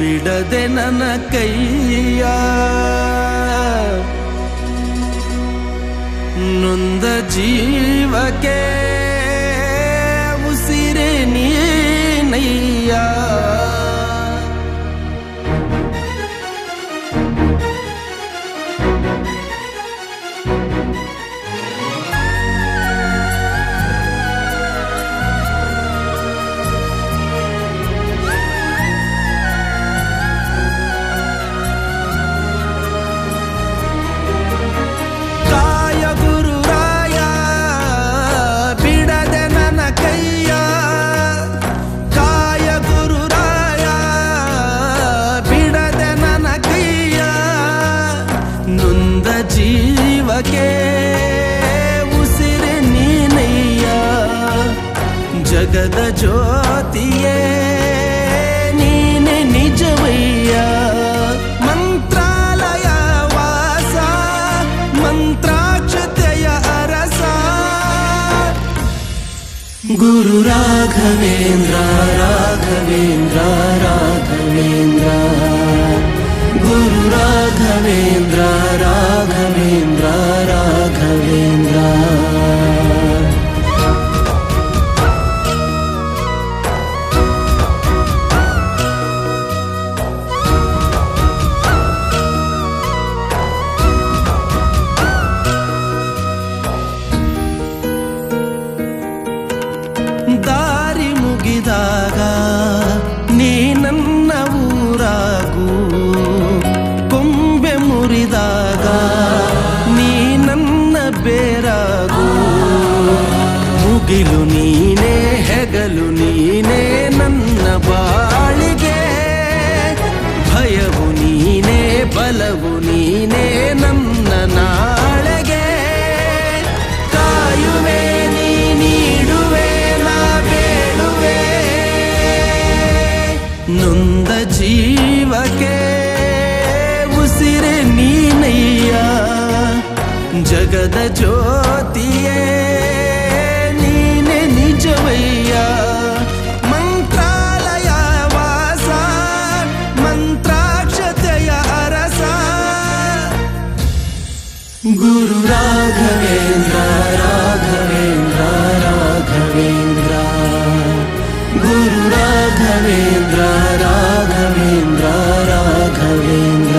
ಬಿಡದೆ ನನ್ನ ಕೈಯ ನೊಂದ ಜೀವಕ್ಕೆ ಉಸಿರೇ ನೀನಯ್ಯ ಜೀವಕ್ಕೆ ಉಸಿರೆ ನೀನಯ್ಯ ಜಗದ ಜ್ಯೋತಿಯೇ ನೀನೆ ನಿಜವಯ್ಯ ಮಂತ್ರಾಲಯ ವಾಸ ಮಂತ್ರಾಕ್ಷತೆಯ ಅರಸ ಗುರು ರಾಘವೇಂದ್ರ ರಾಘವೇಂದ್ರ ರಾಘವೇಂದ್ರ ಗುರು ರಾಘವೇಂದ್ರ ರಾಘವೇಂದ್ರ ರಾಘವೇಂದ್ರ ದಾರಿ ಮುಗಿದಾಗ ನೀ ನನ್ನ ಊರಾಗೂ ಕೊಂಬೆ ಮುರಿದಾಗ ನೀ ನನ್ನ ಬೇರಾಗೂ ಮುಗಿಲು ನೀನೇ ಹೆಗಲು ನೀನೇ ನನ್ನ ಬಾಳಿಗೆ ಭಯವು ನೀನೇ ಬಲವು ನೀನೇ ನನ್ನ ನಾಳೆಗೆ ಕಾಯುವೆ ನೀ ನೀಡುವೆ ನಾ ಬೇಡುವೆ ನೊಂದ ಜೀವಕ್ಕೆ ಉಸಿರೆ ನೀನಯ್ಯ ಜಗದ ಜ್ಯೋತಿಯೇ ನೀನೆ ನಿಜವಯ್ಯ ಮಂತ್ರಾಲಯ ವಾಸ ಮಂತ್ರಾಕ್ಷತೆಯ ಅರಸ ಗುರು ರಾಘವೇಂದ್ರ ರಾಘವೇಂದ್ರ ರಾಘವೇಂದ್ರ ಗುರು ರಾಘವೇಂದ್ರ ರಾಘವೇಂದ್ರ ರಾಘವೇಂದ್ರ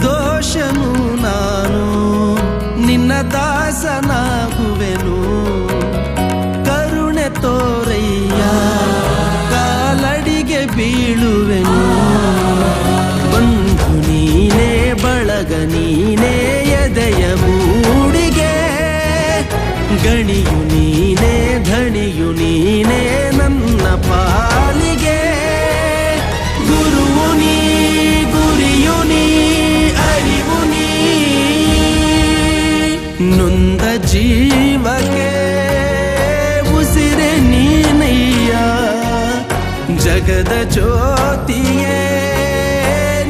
ದೋಷನು ನಾನು ನಿನ್ನ ದಾಸನಾಗುವೆನು ಕರುಣೆ ತೋರಯ್ಯ ಕಾಲಡಿಗೆ ಬೀಳುವೆನು ಬಂಧು ನೀನೇ ಬಳಗ ನೀನೇ ಎದೆಯ ಮೂಡಿಗೆ ಗಣಿಯು ನೀನೇ ಧಣಿಯು ನೀನೇ ನನ್ನ ಪಾಲಿಗೆ ಗುರುವು ನೀ ಗುರಿಯು ನೀ ಅರಿವು ನೀ ನೊಂದ ಜೀವಕ್ಕೆ ಉಸಿರೆ ನೀನಯ್ಯ ಜಗದ ಜ್ಯೋತಿಯೇ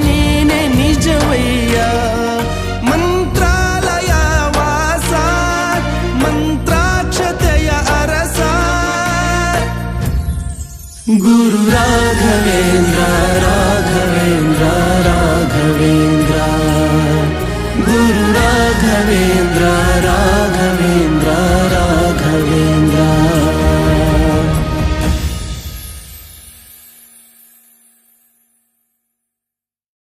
ನೀನೆ ನಿಜವಯ್ಯ ಮಂತ್ರಾಲಯ ವಾಸ ಮಂತ್ರಾಕ್ಷತೆಯ ಅರಸ ಗುರು ರಾಘವೇಂದ್ರ ರಾಘವೇಂದ್ರ ರಾಘವೇಂದ್ರ ಗುರು ರಾಘವೇಂದ್ರ